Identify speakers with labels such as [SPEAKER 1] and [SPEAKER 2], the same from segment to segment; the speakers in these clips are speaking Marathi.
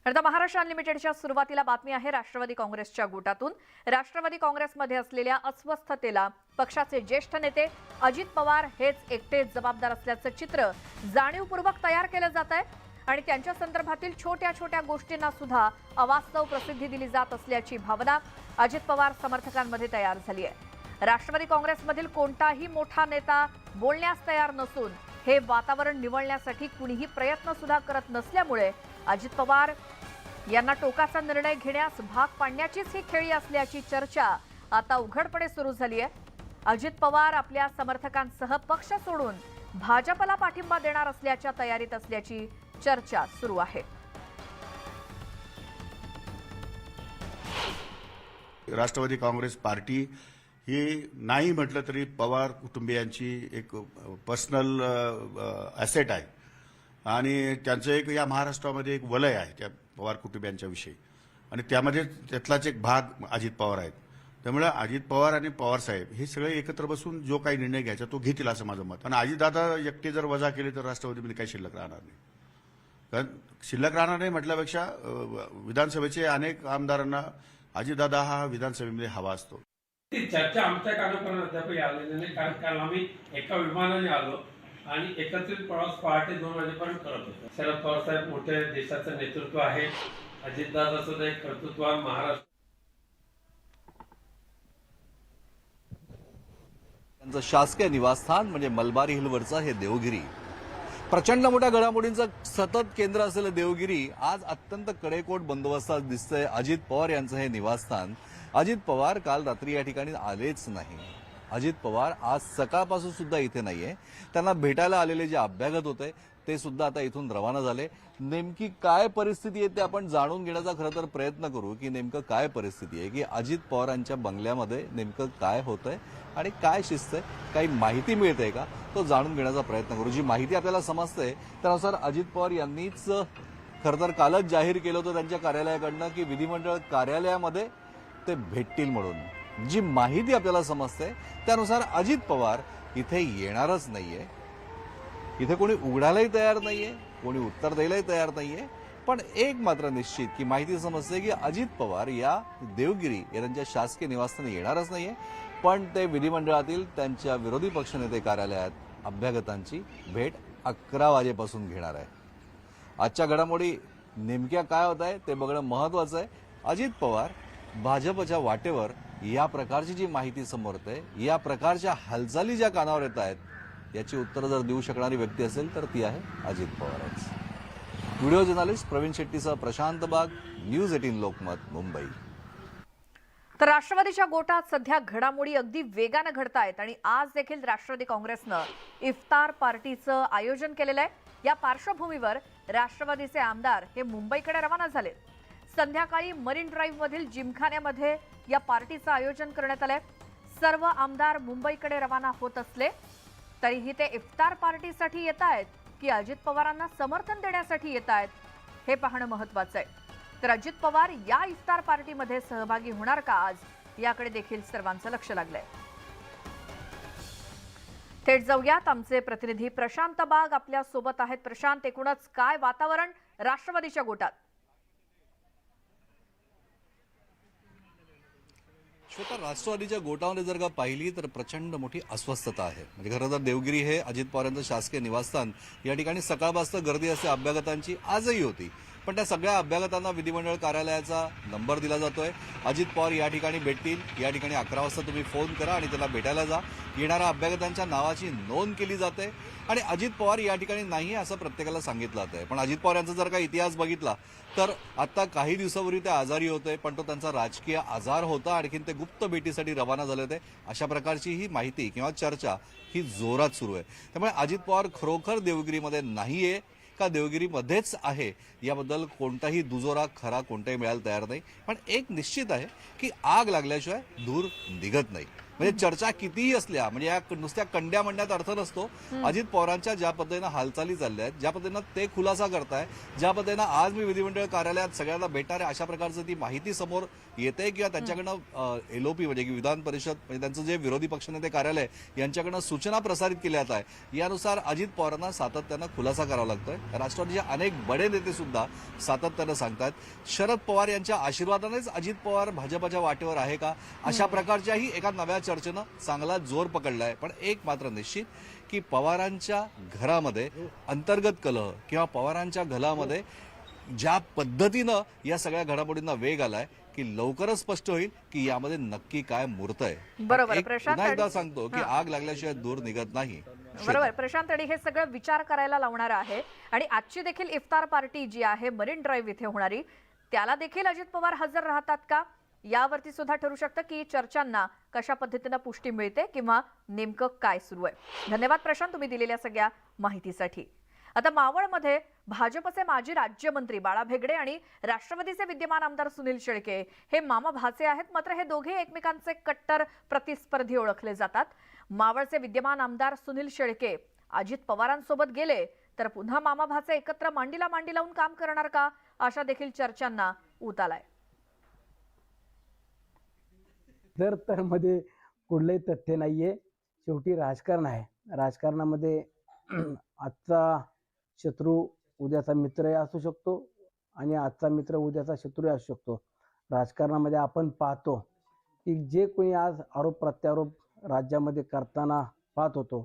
[SPEAKER 1] आता महाराष्ट्र अनलिमिटेडच्या सुरुवातीला बातमी आहे राष्ट्रवादी काँग्रेसच्या गोटातून। राष्ट्रवादी काँग्रेसमध्ये असलेल्या अस्वस्थतेला पक्षाचे ज्येष्ठ नेते अजित पवार हेच एकटेच जबाबदार असल्याचं चित्र जाणीवपूर्वक तयार केलं जात आहे आणि त्यांच्या संदर्भातील छोट्या छोट्या गोष्टींना सुद्धा अवास्तव प्रसिद्धी दिली जात असल्याची भावना अजित पवार समर्थकांमध्ये तयार झाली आहे। राष्ट्रवादी काँग्रेसमधील कोणताही मोठा नेता बोलण्यास तयार नसून हे वातावरण निवळण्यासाठी कुणीही प्रयत्न सुद्धा करत नसल्यामुळे अजित पवार यांना टोकाचा निर्णय घेण्यास भाग पाडण्याचीच ही खेळी असल्याची चर्चा आता उघडपणे सुरू झाली आहे। अजित पवार आपल्या समर्थकांसह पक्ष सोडून भाजपला पाठिंबा देणार असल्याच्या तयारीत असल्याची चर्चा सुरू आहे।
[SPEAKER 2] राष्ट्रवादी काँग्रेस पार्टी ही नाही म्हटलं तरी पवार कुटुंबियांची एक पर्सनल ॲसेट आहे आणि त्यांचं एक या महाराष्ट्रामध्ये एक वलय आहे त्या पवार कुटुंबियांच्या विषयी आणि त्यामध्ये त्यातलाच एक भाग अजित पवार आहेत। त्यामुळे अजित पवार आणि पवार साहेब हे सगळे एकत्र बसून जो काही निर्णय घ्यायचा तो घेतील असं माझं मत। आणि अजितदादा एकटे जर वजा केले तर राष्ट्रवादीमध्ये काही शिल्लक राहणार नाही, कारण शिल्लक राहणार नाही म्हटल्यापेक्षा विधानसभेचे अनेक आमदारांना अजितदादा हा विधानसभेमध्ये हवा असतो।
[SPEAKER 3] ती चर्चा आमच्या कानापर्यंत अद्याप आलेली नाही, कारण काल आम्ही एका विमानाने आलो आणि एकत्रित प्रवास पहाटे 2 वाजेपर्यंत करत होतो। शरद पवार साहेब मोठे देशाचं नेतृत्व आहे, अजितदादा सुद्धा एक कर्तृत्ववान महाराष्ट्र
[SPEAKER 4] त्यांचं शासकीय निवासस्थान म्हणजे मलबारी हिलवरचं हे देवगिरी, प्रचंड मोठ्या घडामोडींचं सतत केंद्र असलेलं देवगिरी आज अत्यंत कडेकोट बंदोबस्तात दिसतंय। अजित पवार यांचं हे निवासस्थान। अजित पवार काल रात्री या ठिकाणी आलेच नाही। अजित पवार आज सकाळपासून सुद्धा इथे नाहीये। त्यांना भेटायला आलेले जे अभ्यागत होते ते सुद्धा आता इथून रवाना झाले। नेमकी काय परिस्थिती आहे ते आपण जाणून घेण्याचा खरं तर प्रयत्न करू की नेमकं काय परिस्थिती आहे, की अजित पवारांच्या बंगल्यामध्ये नेमकं काय होतंय आणि काय शिस्त आहे, काही माहिती मिळते का, तो जाणून घेण्याचा प्रयत्न करू। जी माहिती आपल्याला समजते त्यानुसार अजित पवार यांनीच खरं तर कालच जाहीर केलं होतं त्यांच्या कार्यालयाकडनं की विधिमंडळ कार्यालयामध्ये ते भेटतील म्हणून। जी माहिती आपल्याला समजते त्यानुसार अजित पवार इथे येणारच नाहीये, इथे कोणी उघडायलाही तयार नाहीये, कोणी उत्तर द्यायलाही तयार नाहीये। पण एक मात्र निश्चित की माहिती समजते की अजित पवार या देवगिरी या त्यांच्या शासकीय निवासस्थानी येणारच नाहीये, पण ते विधिमंडळातील त्यांच्या विरोधी पक्षनेते कार्यालयात अभ्यागतांची भेट 11 वाजेपासून घेणार आहे। आजच्या घडामोडी नेमक्या काय होत आहे ते बघणं महत्वाचं आहे। अजित पवार भाजपच्या वाटेवर या प्रकारची जी माहिती समोर येते, या प्रकारच्या हालचाली ज्या कानावर येत आहेत याची उत्तरं जर देऊ शकणारी व्यक्ती असेल तर ती आहे अजित पवारच। व्हिडिओ जर्नलिस्ट प्रवीण शेट्टीसह प्रशांत बाग, न्यूज 18 लोकमत, मुंबई।
[SPEAKER 1] तर राष्ट्रवादीच्या गोटात सध्या घडामोडी अगदी वेगाने घडतायत आणि आज देखील राष्ट्रवादी काँग्रेसनं इफ्तार पार्टीचं आयोजन केलेलं आहे। या पार्श्वभूमीवर राष्ट्रवादीचे आमदार हे मुंबईकडे रवाना झाले। संध्याकाळी मरीन ड्राईव्ह मधील जिमखान्यामध्ये या पार्टीचं आयोजन करण्यात आलंय। सर्व आमदार मुंबईकडे रवाना होत असले तरीही ते इफ्तार पार्टीसाठी येत आहेत की अजित पवारांना समर्थन देण्यासाठी येत आहेत हे पाहणं महत्त्वाचं आहे। तर अजित पवार या इफ्तार पार्टीमध्ये सहभागी होणार का आज, याकडे देखील सर्वांचं लक्ष लागलंय। थेट जाऊयात, आमचे प्रतिनिधी प्रशांत बाग आपल्या सोबत आहेत। प्रशांत, एकूणच काय वातावरण राष्ट्रवादीच्या गोटात?
[SPEAKER 4] श्वेता, राष्ट्रवादीच्या गोटामध्ये जर का पाहिली तर प्रचंड मोठी अस्वस्थता आहे। म्हणजे खरं तर देवगिरी हे अजित पवार यांचं शासकीय निवासस्थान, या ठिकाणी सकाळपासून गर्दी असते अभ्यागतांची, आजही होती। पण त्या सगळ्या अभ्यागतांना विधिमंडळ कार्यालयाचा नंबर दिला जातोय। अजित पवार या ठिकाणी भेटतील, या ठिकाणी 11 वाजता तुम्ही फोन करा आणि त्याला भेटायला जा। येणाऱ्या अभ्यागतांच्या नावाची नोंद केली जाते आणि अजित पवार या ठिकाणी नाही असं प्रत्येकाला सांगितलं जातंय। पण अजित पवार यांचा जर का इतिहास बघितला तर आता काही दिवसापूर्वी ते आजारी होते, पण तो त्यांचा राजकीय आजार होता, आणखीन ते गुप्त भेटीसाठी रवाना झाले होते, अशा प्रकारची ही माहिती किंवा चर्चा ही जोरात सुरू आहे। त्यामुळे अजित पवार खरोखर देवगिरीमध्ये नाहीये का देवगिरीमध्येच आहे याबद्दल कोणताही दुजोरा खरा कोणताही मिळायला तयार नाही। पण एक निश्चित आहे की आग लागल्याशिवाय धूर निघत नाही। म्हणजे चर्चा कितीही असल्या, म्हणजे या नुसत्या कंड्या म्हणण्यात अर्थ नसतो. अजित पवारांच्या ज्या पद्धतीनं हालचाली चालल्या आहेत, ज्या पद्धतीनं ते खुलासा करताय, ज्या पद्धतीनं आज मी विधिमंडळ कार्यालयात सगळ्यांना भेटणार आहे अशा प्रकारचं ती माहिती समोर येते किंवा त्यांच्याकडनं एलओपी म्हणजे की विधान परिषद म्हणजे त्यांचं जे विरोधी पक्षनेते कार्यालय यांच्याकडनं सूचना प्रसारित केल्या जात आहे, यानुसार अजित पवारांना सातत्यानं खुलासा करावा लागतोय. राष्ट्रवादीचे अनेक बडे नेते सुद्धा सातत्यानं सांगतात शरद पवार यांच्या आशीर्वादानेच अजित पवार भाजपच्या वाटेवर आहे का, अशा प्रकारच्याही एका नव्या चर्चेनं चांगला जोर पकडलाय. पण एक मात्र निश्चित की पवारांच्या घरामध्ये अंतर्गत कलह किंवा पवारांच्या घरामध्ये ज्या पद्धतीनं या सगळ्या घडामोडींना वेग आलाय की लवकरच स्पष्ट होईल की यामध्ये नक्की काय मूर्त आहे.
[SPEAKER 1] बरोबर,
[SPEAKER 4] एक
[SPEAKER 1] प्रशांत
[SPEAKER 4] पुन्हा एकदा
[SPEAKER 1] आणि-
[SPEAKER 4] सांगतो की आग लागल्याशिवाय दूर निघत नाही.
[SPEAKER 1] बरोबर, प्रशांत आणि हे सगळं विचार करायला लावणारं आहे. आणि आजची देखील इफ्तार पार्टी जी आहे मरीन ड्राईव्ह इथे होणारी, त्याला देखील अजित पवार हजर राहतात का, यावरती सुद्धा ठरू शकतं की चर्चांना कशा पद्धतीनं पुष्टी मिळते किंवा नेमकं काय सुरू आहे. धन्यवाद प्रशांत, तुम्ही दिलेल्या सगळ्या माहितीसाठी. आता मावळमध्ये भाजपचे माजी राज्यमंत्री बाळा भेगडे आणि राष्ट्रवादीचे विद्यमान आमदार सुनील शेळके हे मामा भाचे आहेत. मात्र हे दोघे एकमेकांचे कट्टर प्रतिस्पर्धी ओळखले जातात. मावळचे विद्यमान आमदार सुनील शेळके अजित पवारांसोबत गेले तर पुन्हा मामा भाचे एकत्र मांडीला मांडी लावून काम करणार का, अशा देखील चर्चांना ऊत आलाय.
[SPEAKER 5] तर मध्ये कुठलंही तथ्य नाहीये. शेवटी राजकारण आहे. राजकारणामध्ये आजचा शत्रू उद्याचा मित्रही असू शकतो आणि आजचा मित्र उद्याचा शत्रूही असू शकतो. राजकारणामध्ये आपण पाहतो की जे कोणी आज आरोप प्रत्यारोप राज्यामध्ये करताना पाहत होतो,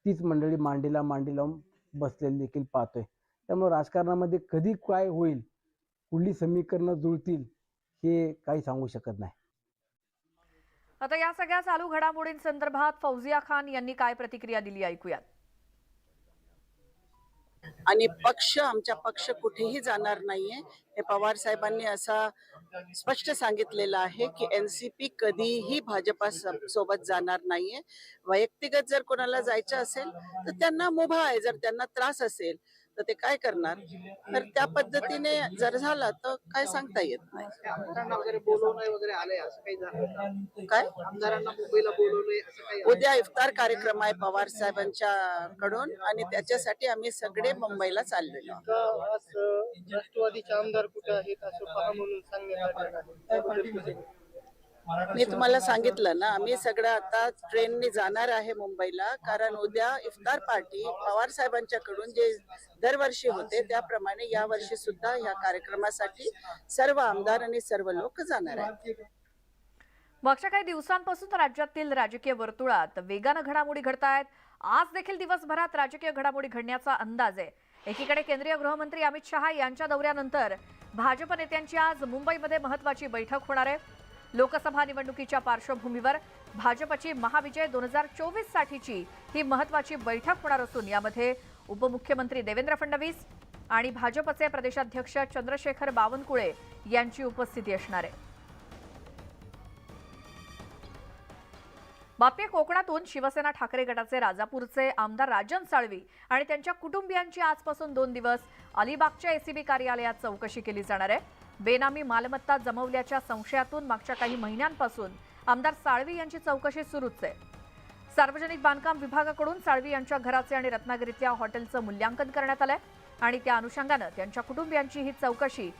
[SPEAKER 5] तीच मंडळी मांडीला मांडी लावून बसलेली देखील पाहतोय. त्यामुळे राजकारणामध्ये कधी काय होईल, कुठली समीकरणं जुळतील, हे काही सांगू शकत नाही.
[SPEAKER 1] आता या सगळ्या चालू घडामोडींसंदर्भात फौजिया खान यांनी काय प्रतिक्रिया दिली ऐकूयात.
[SPEAKER 6] आणि आमचा पक्ष कुठेही जाणार नाहीये. हे पवार साहेबांनी असा स्पष्ट सांगितलेलं आहे की एनसीपी कधीही भाजपा सोबत जाणार नाहीये. वैयक्तिगत जर कोणाला जायचं असेल तर त्यांना मुभा आहे. जर त्यांना त्रास असेल तर ते काय करणार, तर त्या पद्धतीने जर झालं तर काय सांगता येत नाही.
[SPEAKER 7] आमदारांना वगैरे बोलवलंय वगैरे आलंय असं काही झालं
[SPEAKER 6] काय
[SPEAKER 7] आमदारांना मुंबईला बोलवलंय असं काही
[SPEAKER 6] उद्या इफ्तार कार्यक्रम आहे पवार साहेबांच्या कडून आणि त्याच्यासाठी आम्ही सगळे मुंबईला चाललेलो आहोत.
[SPEAKER 7] का आज राष्ट्रवादीचे आमदार कुठे आहेत असं पहा म्हणून सांगण्यात आलेलं आहे. त्याबद्दल
[SPEAKER 6] मी तुम्हाला सांगितलं ना, आम्ही सगळं आता ट्रेनने जाणार आहे मुंबईला, कारण उद्या इफ्तार पार्टी पवार साहेबांच्याकडून जे दरवर्षी होते त्याप्रमाणे या वर्षी सुद्धा या कार्यक्रमासाठी सर्व आमदार आणि सर्व लोक जाणार आहेत.
[SPEAKER 1] मागच्या काही दिवसांपासून राज्यातील राजकीय वर्तुळात वेगानं घडामोडी घडतायत. आज देखील दिवसभरात राजकीय घडामोडी घडण्याचा अंदाज आहे. एकीकडे केंद्रीय गृहमंत्री अमित शहा यांच्या दौऱ्यानंतर भाजप नेत्यांची आज मुंबईमध्ये महत्त्वाची बैठक होणार आहे. लोकसभा निवडणुकीच्या पार्श्वभूमीवर भाजपची महाविजय 2024 साठीची ही महत्त्वाची बैठक होणार असून यामध्ये उपमुख्यमंत्री देवेंद्र फडणवीस आणि भाजपचे प्रदेशाध्यक्ष चंद्रशेखर बावनकुळे यांची उपस्थिती असणार आहे. बातमी कोकणातून शिवसेना ठाकरे गटाचे राजापूरचे आमदार राजन साळवी आणि त्यांच्या कुटुंबियांची आजपासून 2 दिवस अलिबागच्या एसीबी कार्यालयात चौकशी केली जाणार आहे. बेनामी मालमत्ता जमवल्याच्या संशयातून मागच्या काही महिन्यांपासून आमदार साळवी यांची चौकशी सुरूच आहे. सार्वजनिक बांधकाम विभागाकडून साळवी यांच्या घराचे आणि रत्नागिरीतल्या हॉटेलचं मूल्यांकन करण्यात आलंय आणि त्या अनुषंगानं त्यांच्या कुटुंबियांची ही चौकशी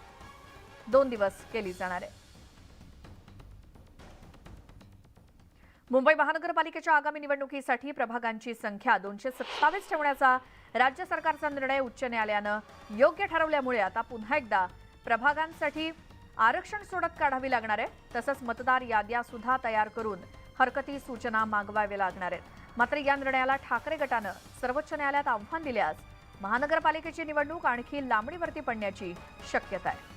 [SPEAKER 1] 2 दिवस केली जाणार आहे. मुंबई महानगरपालिकेच्या आगामी निवडणुकीसाठी प्रभागांची संख्या 227 ठेवण्याचा राज्य सरकारचा निर्णय उच्च न्यायालयानं योग्य ठरवल्यामुळे आता पुन्हा एकदा प्रभागांसाठी आरक्षण सोडत काढावी लागणार आहे. तसंच मतदार याद्या सुद्धा तयार करून हरकती सूचना मागवाव्या लागणार आहेत. मात्र या निर्णयाला ठाकरे गटानं सर्वोच्च न्यायालयात आव्हान दिल्यास महानगरपालिकेची निवडणूक आणखी लांबणीवरती पडण्याची शक्यता आहे.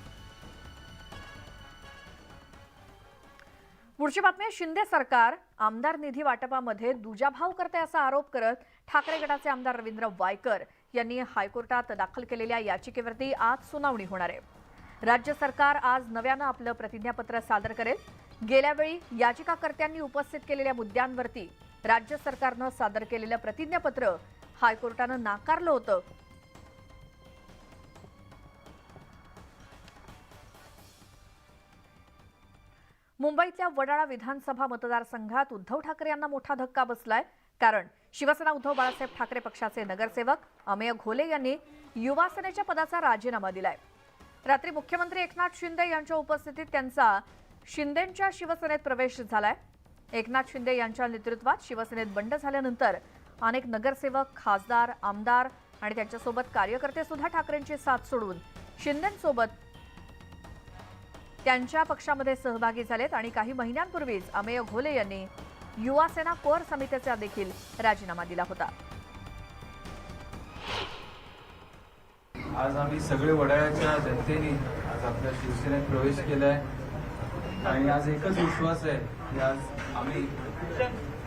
[SPEAKER 1] पुढची बातमी, शिंदे सरकार आमदार निधी वाटपामध्ये दुजाभाव करते असा आरोप करत ठाकरे गटाचे आमदार रवींद्र वायकर यांनी हायकोर्टात दाखल केलेल्या याचिकेवरती आज सुनावणी होणार आहे. राज्य सरकार आज नव्यानं आपलं प्रतिज्ञापत्र सादर करेल. गेल्या वेळी याचिकाकर्त्यांनी उपस्थित केलेल्या मुद्द्यांवरती राज्य सरकारनं सादर केलेलं प्रतिज्ञापत्र हायकोर्टानं नाकारलं होतं. मुंबईतल्या वडाळा विधानसभा मतदारसंघात उद्धव ठाकरे यांना मोठा धक्का बसलाय. कारण शिवसेना उद्धव बाळासाहेब ठाकरे पक्षाचे नगरसेवक अमेय घोले यांनी युवा सेनेच्या पदाचा राजीनामा दिलाय. रात्री मुख्यमंत्री एकनाथ शिंदे यांच्या उपस्थितीत त्यांचा शिंदेंच्या शिवसेनेत प्रवेश झालाय. एकनाथ शिंदे यांच्या नेतृत्वात शिवसेनेत बंड झाल्यानंतर अनेक नगरसेवक, खासदार, आमदार आणि त्यांच्यासोबत कार्यकर्ते सुद्धा ठाकरेंची साथ सोडून शिंदेंसोबत त्यांच्या पक्षामध्ये सहभागी झालेत आणि काही महिन्यांपूर्वीच अमेय घोले यांनी युवा सेना कोर समितीचा देखील राजीनामा दिला होता.
[SPEAKER 8] आज आम्ही सगळे वडाळ्याच्या जनतेने आज आपल्या शिवसेनेत प्रवेश केलाय आणि आज एकच विश्वास आहे की आज आम्ही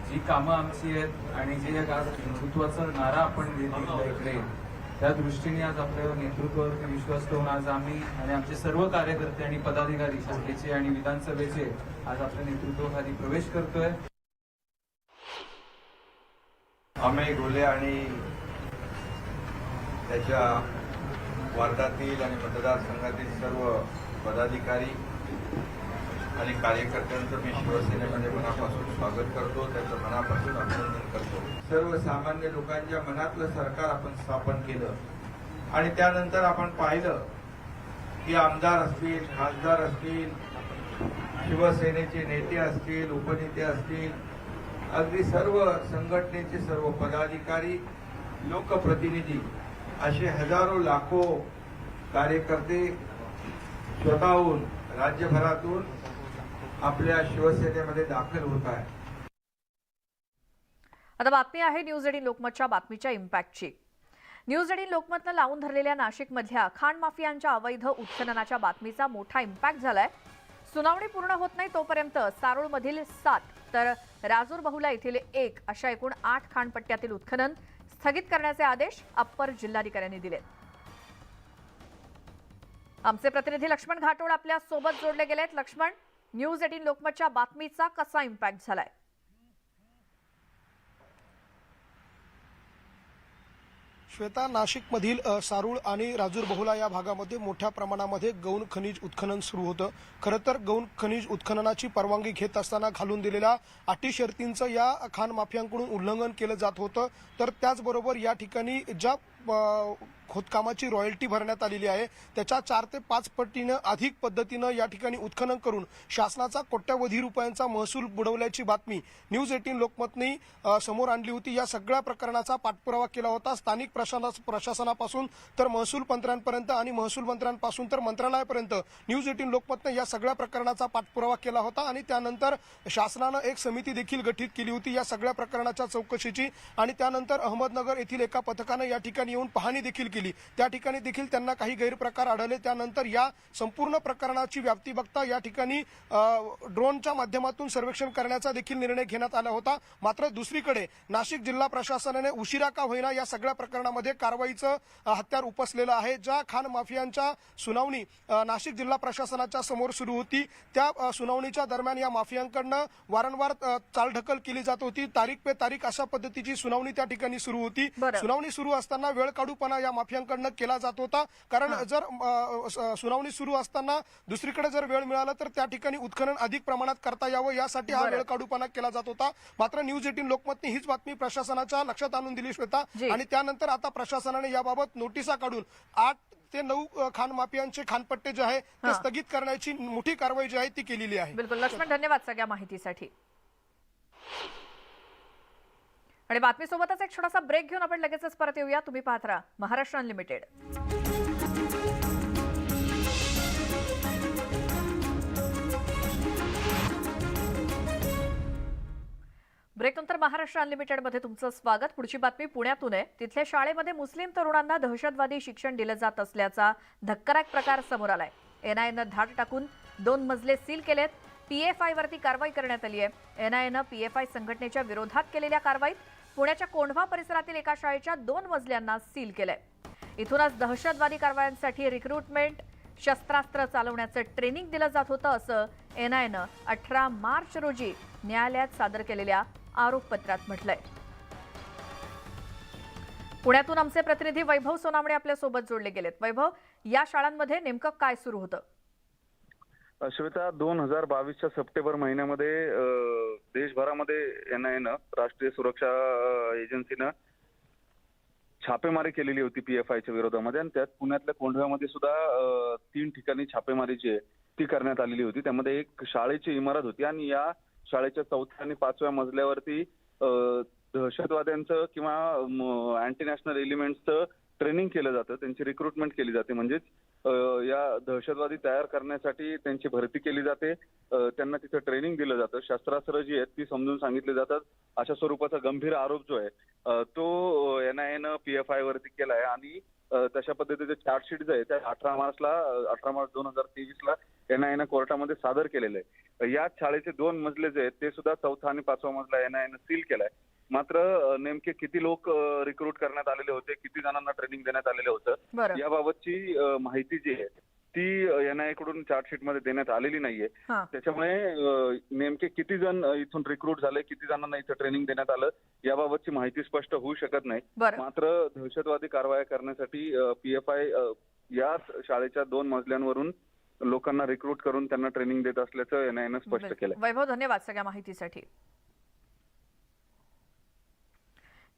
[SPEAKER 8] जी कामं आमची आहेत आणि जे एक आज नेतृत्वाचा नारा आपण दिला इकडे, त्या दृष्टीने आज आपल्या नेतृत्वावरती विश्वास ठेवून आज आम्ही आणि आमचे सर्व कार्यकर्ते आणि पदाधिकारी शाखेचे आणि विधानसभेचे आज आपल्या नेतृत्वाखाली प्रवेश करतोय.
[SPEAKER 9] अमेय घोले आणि त्याच्या वार्डातील आणि मतदारसंघातील सर्व पदाधिकारी आणि कार्यकर्त्यांचं मी शिवसेनेमध्ये मनापासून स्वागत करतो, त्याचं मनापासून अभिनंदन करतो. सर्वसामान्य लोकांच्या मनातलं सरकार आपण स्थापन केलं आणि त्यानंतर आपण पाहिलं की आमदार असतील, खासदार असतील, शिवसेनेचे नेते असतील, उपनेते असतील, अगदी सर्व संघटनेचे सर्व पदाधिकारी, लोकप्रतिनिधी असे हजारो लाखो कार्यकर्ते स्वतःहून राज्यभरातून आपल्या शिवसेनेमध्ये दाखल होत आहे.
[SPEAKER 1] आता बातमी आहे न्यूज 18 लोकमतच्या बातमीच्या इम्पॅक्टची. न्यूज 18 लोकमतनं लावून धरलेल्या नाशिकमधल्या खाण माफियांच्या अवैध उत्खननाच्या बातमीचा मोठा इम्पॅक्ट झालाय. सुनावणी पूर्ण होत नाही तोपर्यंत सारोळमधील 7 तर राजूर बहुला येथील 1 अशा एकूण 8 खाणपट्ट्यातील उत्खनन स्थगित करण्याचे आदेश अप्पर जिल्हाधिकाऱ्यांनी दिलेत. आमचे प्रतिनिधी लक्ष्मण घाटोळ आपल्या सोबत जोडले गेलेत. लक्ष्मण, न्यूज 18 लोकमतच्या बातमीचा कसा इम्पॅक्ट झालाय?
[SPEAKER 10] श्वेता, नाशिकमधील सारूळ आणि राजूर बहुला या भागामध्ये मोठ्या प्रमाणामध्ये गौण खनिज उत्खनन सुरू होतं. खरं तर गौण खनिज उत्खननाची परवानगी घेत असताना घालून दिलेल्या अटी शर्तींचं या खाण माफियांकडून उल्लंघन केलं जात होतं. तर त्याचबरोबर या ठिकाणी ज्या खोदकामाची रॉयल्टी भरण्यात आलेली आहे त्याच्या 4 ते 5 पटीनं अधिक पद्धतीनं या ठिकाणी उत्खनन करून शासनाचा कोट्यवधी रुपयांचा महसूल बुडवल्याची बातमी न्यूज 18 लोकमतने समोर आणली होती. या सगळ्या प्रकरणाचा पाठपुरावा केला होता. स्थानिक प्रशासनापासून तर महसूल मंत्र्यांपर्यंत आणि महसूल मंत्र्यांपासून तर मंत्रालयापर्यंत न्यूज 18 लोकमतने या सगळ्या प्रकरणाचा पाठपुरावा केला होता आणि त्यानंतर शासनानं एक समिती देखील गठीत केली होती या सगळ्या प्रकरणाच्या चौकशीची. आणि त्यानंतर अहमदनगर येथील एका पथकानं या ठिकाणी येऊन पाहणी देखील केली. त्या ठिकाणी देखील त्यांना काही गैरप्रकार आढळले. त्यानंतर या संपूर्ण प्रकरणाची व्याप्ती बघता या ठिकाणी ड्रोनच्या माध्यमातून सर्वेक्षण करण्याचा देखील निर्णय घेण्यात आला होता. मात्र दुसरीकडे नाशिक जिल्हा प्रशासनाने उशिरा का होईना या सगळ्या प्रकरणामध्ये कारवाईचं हत्यार उपसलेलं आहे. ज्या खाण माफियांच्या सुनावणी नाशिक जिल्हा प्रशासनाच्या समोर सुरू होती त्या सुनावणीच्या दरम्यान या माफियांकडनं वारंवार चालढकल केली जात होती. तारीख पे तारीख अशा पद्धतीची सुनावणी त्या ठिकाणी सुरू होती. सुनावणी सुरू असताना वेळ काढूपणा या माफियांकडनं केला जात होता. कारण जर सुनावणी सुरू असताना दुसरीकडे जर वेळ मिळाला तर त्या ठिकाणी उत्खनन अधिक प्रमाणात करता यावं यासाठी हा वेळ काढूपणा केला जात होता. मात्र न्यूज 18 लोकमतने हीच बातमी प्रशासनाच्या लक्षात आणून दिली श्वेता. आणि त्यानंतर आता प्रशासनाने याबाबत नोटिसा काढून 8 ते 9 खाण माफियांचे खाणपट्टे जे आहे ते स्थगित करण्याची मोठी कारवाई जी आहे ती केलेली आहे.
[SPEAKER 1] बिलकुल लक्ष्मण, धन्यवाद सगळ्या माहितीसाठी. आणि बातमीसोबतच एक छोटासा ब्रेक घेऊन आपण लगेचच परत येऊया. तुम्ही पाहत राहा महाराष्ट्र अनलिमिटेड. ब्रेकनंतर महाराष्ट्र अनलिमिटेडमध्ये तुमचं स्वागत. पुढची बातमी पुण्यातून आहे. तिथल्या शाळेमध्ये मुस्लिम तरुणांना दहशतवादी शिक्षण दिलं जात असल्याचा धक्कादायक प्रकार समोर आलाय. एनआयएनं धाड टाकून 2 मजले सील केलेत. पीएफआय वरती कारवाई करण्यात आली आहे. एनआयएनं पीएफआय संघटनेच्या विरोधात केलेल्या कारवाईत पुण्याच्या कोंढवा परिसरातील एका शाळेच्या 2 मजल्यांना सील केलंय. इथूनच दहशतवादी कारवायांसाठी रिक्रुटमेंट, शस्त्रास्त्र चालवण्याचं ट्रेनिंग दिलं जात होतं असं एनआयएनं 18 मार्च रोजी न्यायालयात सादर केलेल्या आरोपपत्रात म्हटलंय. पुण्यातून आमचे प्रतिनिधी वैभव सोनावणे आपल्या सोबत जोडले गेलेत. वैभव, या शाळांमध्ये नेमकं काय सुरू होतं?
[SPEAKER 11] श्वेता, 2022च्या सप्टेंबर महिन्यामध्ये देशभरामध्ये NIA राष्ट्रीय सुरक्षा एजन्सीनं छापेमारी केलेली होती PFIच्या विरोधामध्ये, आणि त्यात पुण्यातल्या कोंढव्यामध्ये सुद्धा 3 ठिकाणी छापेमारी जी आहे ती करण्यात आलेली होती. त्यामध्ये एक शाळेची इमारत होती आणि या शाळेच्या 4थ्या आणि 5व्या मजल्यावरती दहशतवाद्यांचं किंवा अँटी नॅशनल एलिमेंट्सचं ट्रेनिंग केलं जातं, त्यांची रिक्रुटमेंट केली जाते. म्हणजेच या दहशतवादी तयार करण्यासाठी त्यांची भरती केली जाते, त्यांना तिथं ट्रेनिंग दिलं जातं, शस्त्रास्त्र जी आहेत ती समजून सांगितली जातात. अशा स्वरूपाचा गंभीर आरोप जो आहे तो NIAनं PFI वरती केला आहे आणि तशा पद्धतीचे चार्जशीट जे आहे त्या 18 मार्च 2023ला NIAनं कोर्टामध्ये सादर केलेलं आहे. या शाळेचे 2 मजले जे आहेत ते सुद्धा 4था आणि 5वा मजला NIAनं सील केलाय. मात्र नेमके किती लोक रिक्रूट करण्यात आलेले होते, किती जणांना ट्रेनिंग देण्यात आलेलं होतं, याबाबतची माहिती जी आहे ती NIA कडून चार्जशीट मध्ये देण्यात आलेली नाहीये. त्याच्यामुळे नेमके किती जण इथून रिक्रूट झाले, किती जणांना इथं ट्रेनिंग देण्यात आलं, याबाबतची माहिती स्पष्ट होऊ शकत नाही. मात्र दहशतवादी कारवाया करण्यासाठी PFI याच शाळेच्या 2 मजल्यांवरून लोकांना रिक्रूट करून त्यांना ट्रेनिंग देत असल्याचं NIAनं स्पष्ट केलं.
[SPEAKER 1] वैभव, धन्यवाद सगळ्या माहितीसाठी.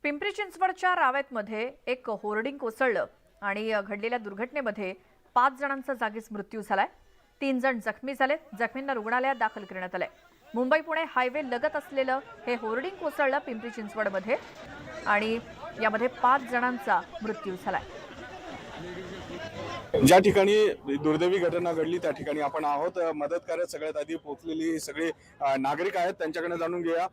[SPEAKER 1] पिंपरी चिंचवडच्या रावेतमध्ये एक होर्डिंग कोसळलं आणि घडलेल्या दुर्घटनेमध्ये 5 जणांचा जागीच मृत्यू झालाय. 3 जण जखमी झाले. जखमींना रुग्णालयात दाखल करण्यात आलंय. मुंबई पुणे हायवे लगत असलेलं हे होर्डिंग कोसळलं पिंपरी चिंचवडमध्ये आणि यामध्ये 5 जणांचा मृत्यू झालाय.
[SPEAKER 12] ज्या ठिकाणी दुर्दैवी घटना घडली त्या ठिकाणी आपण आहोत. मदत कार्यात सगळ्यात आधी पोहोचलेली सगळे नागरिक आहेत, त्यांच्याकडे जाणून घेऊया.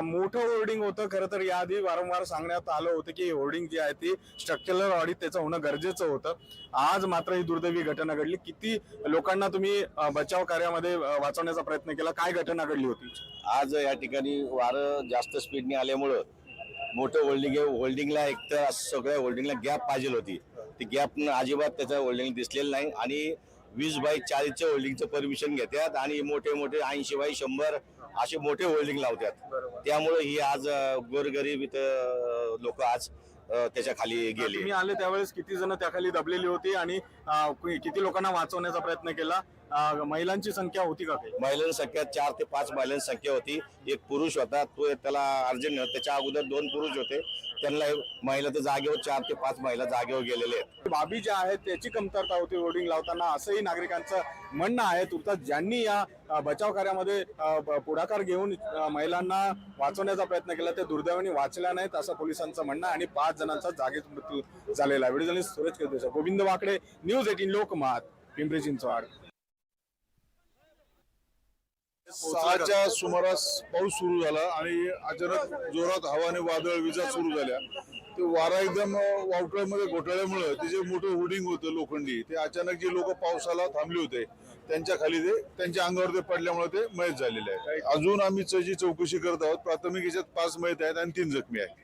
[SPEAKER 12] मोठं होर्डिंग होतं. खरं तर याआधी वारंवार सांगण्यात आलं होतं की होर्डिंग जी आहे ती स्ट्रक्चरल ऑडिट त्याचं होणं गरजेचं होतं. आज मात्र ही दुर्दैवी घटना घडली. किती लोकांना तुम्ही बचाव कार्यामध्ये वाचवण्याचा प्रयत्न केला, काय घटना घडली होती?
[SPEAKER 13] आज या ठिकाणी वारं जास्त स्पीडने आल्यामुळं मोठं होल्डिंग आहे. होल्डिंगला एक तर सगळ्या होल्डिंगला गॅप पाहिजे होती, ती गॅप अजिबात त्याचं होल्डिंग दिसलेलं नाही आणि 20/40चं होल्डिंगचं परमिशन घेतात आणि मोठे 80/100 असे मोठे होल्डिंग लावतात. त्यामुळे ही आज गोरगरीब इथं लोक आज त्याच्या खाली गेले.
[SPEAKER 12] तुम्ही आले त्यावेळेस किती जण त्याखाली दबलेली होती आणि किती लोकांना वाचवण्याचा प्रयत्न केला? महिलांची संख्या होती का?
[SPEAKER 13] महिलांची संख्या 4 ते 5 महिलांची संख्या होती. एक पुरुष होता, तो त्याला अर्जंट, त्याच्या अगोदर 2 पुरुष होते, त्यांना महिला तर जागेवर 4 ते 5 महिला जागेवर गेलेले आहेत.
[SPEAKER 12] बाबी ज्या आहेत त्याची कमतरता होती होर्डिंग लावताना, असंही नागरिकांचं म्हणणं आहे. तुर्तास ज्यांनी या बचाव कार्यामध्ये पुढाकार घेऊन महिलांना वाचवण्याचा प्रयत्न केला ते दुर्दैवाने वाचल्या नाहीत असं पोलिसांचं म्हणणं आणि 5 जणांचा जागीच मृत्यू झालेला आहे. व्हिडिओ जर्नलिस्ट सूरज केतुरे, गोविंद वाकडे, न्यूज 18 लोकमत, पिंपरी चिंचवड.
[SPEAKER 14] 6च्या सुमारास पाऊस सुरू झाला आणि अचानक जोरात हवा आणि वादळ विजा सुरू झाल्या. ते वारा एकदम वावटळ्यामध्ये घोटाळ्यामुळे ते जे मोठं होर्डिंग होतं लोखंडी, ते अचानक जे लोक पावसाला थांबले होते त्यांच्या खाली ते त्यांच्या अंगावर ते पडल्यामुळे ते मयत झालेले आहे. अजून आम्ही त्याची चौकशी करत आहोत. प्राथमिक याच्यात 5 मयत आहेत आणि 3 जखमी आहेत.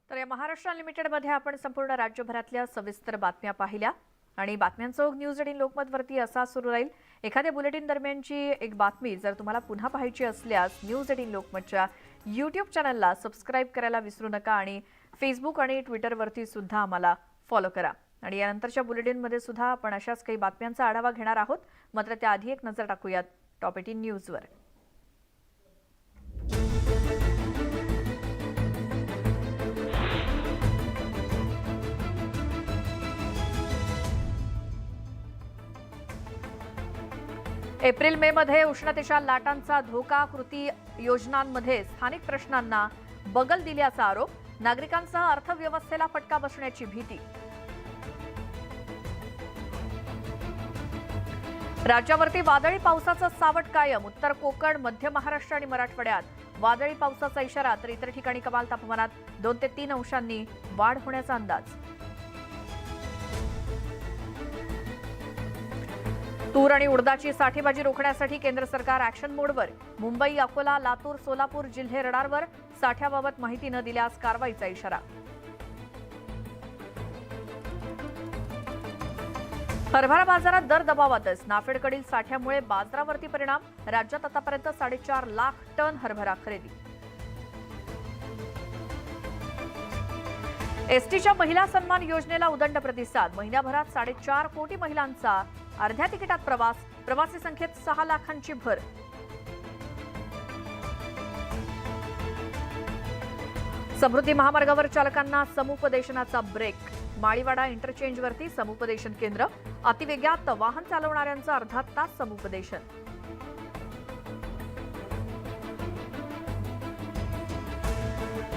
[SPEAKER 1] तर या महाराष्ट्र अनलिमिटेडमध्ये आपण संपूर्ण राज्यभरातल्या सविस्तर बातम्या पाहिल्या आणि बातम्यांचा ओघ न्यूज 18 लोकमतवरती असा सुरू राहील. एखाद्या बुलेटिन दरम्यानची एक बातमी जर तुम्हाला पुन्हा पाहायची असल्यास न्यूज 18 लोकमतच्या यूट्यूब चॅनलला सबस्क्राईब करायला विसरू नका आणि फेसबुक आणि ट्विटरवरती सुद्धा आम्हाला फॉलो करा. आणि यानंतरच्या बुलेटिनमध्ये सुद्धा आपण अशाच काही बातम्यांचा आढावा घेणार आहोत. मात्र त्याआधी एक नजर टाकूयात टॉप 18 न्यूजवर. एप्रिल मे मध्ये उष्णतेच्या लाटांचा धोका. कृती योजनांमध्ये स्थानिक प्रश्नांना बगल दिल्याचा आरोप. नागरिकांसह अर्थव्यवस्थेला फटका बसण्याची भीती. राज्यावरती वादळी पावसाचं सावट कायम. उत्तर कोकण, मध्य महाराष्ट्र आणि मराठवाड्यात वादळी पावसाचा इशारा, तर इतर ठिकाणी कमाल तापमानात 2 ते 3 अंशांनी वाढ होण्याचा अंदाज. तूर आणि उडदाची साठेबाजी रोखण्यासाठी केंद्र सरकार ऍक्शन मोडवर. मुंबई, अकोला, लातूर, सोलापूर जिल्हे रडारवर. साठ्याबाबत माहिती न दिल्यास कारवाईचा इशारा. हरभरा बाजारात दर दबावातच. नाफेडकडील साठ्यामुळे बाजारावरती परिणाम. राज्यात आतापर्यंत 4.5 लाख टन हरभरा खरेदी. एसटीच्या महिला सन्मान योजनेला उदंड प्रतिसाद. महिन्याभरात 4.5 कोटी महिलांचा अर्ध्या तिकिटात प्रवास, प्रवासी संख्येत 6 लाखांची भर. समृद्धी महामार्गावर चालकांना समुपदेशनाचा ब्रेक. माळीवाडा इंटरचेंजवरती समुपदेशन केंद्र. अतिवेगात वाहन चालवणाऱ्यांचं अर्धा तास समुपदेशन.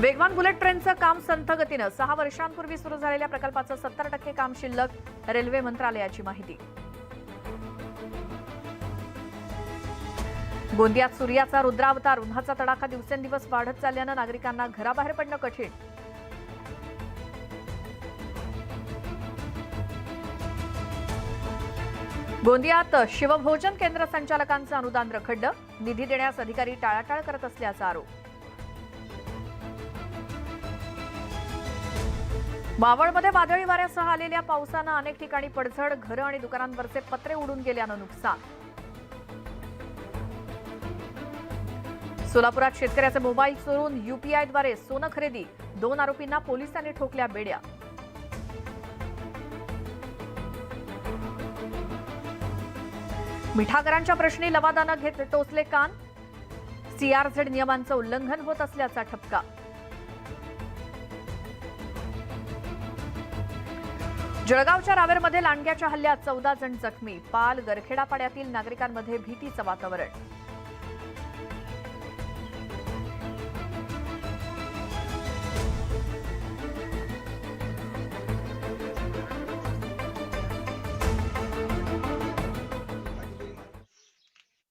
[SPEAKER 1] वेगवान बुलेट ट्रेनचं काम संथ गतीनं. 6 वर्षांपूर्वी सुरू झालेल्या प्रकल्पाचं 70% काम शिल्लक. रेल्वे मंत्रालयाची माहिती. गोंदियात सूर्याचा रुद्रावतार. उन्हाचा तडाखा दिवसेंदिवस वाढत चालल्यानं नागरिकांना घराबाहेर पडणं कठीण. गोंदियात शिवभोजन केंद्र संचालकांचं अनुदान रखडलं. निधी देण्यास अधिकारी टाळाटाळ करत असल्याचा आरोप. मावळमध्ये वादळी वाऱ्यासह आलेल्या पावसानं अनेक ठिकाणी पडझड. घरं आणि दुकानांवरचे पत्रे उडून गेल्यानं नुकसान. सोलापुरात शेतकऱ्याचे मोबाईल चोरून UPIद्वारे सोनं खरेदी. 2 आरोपींना पोलिसांनी ठोकल्या बेड्या. मिठागरांच्या प्रश्नी लवादानं घेत टोचले कान. CRZ नियमांचं उल्लंघन होत असल्याचा ठपका. जळगावच्या रावेरमध्ये लांडग्याच्या हल्ल्यात 14 जण जखमी. पाल गरखेडा पाड्यातील नागरिकांमध्ये भीतीचं वातावरण.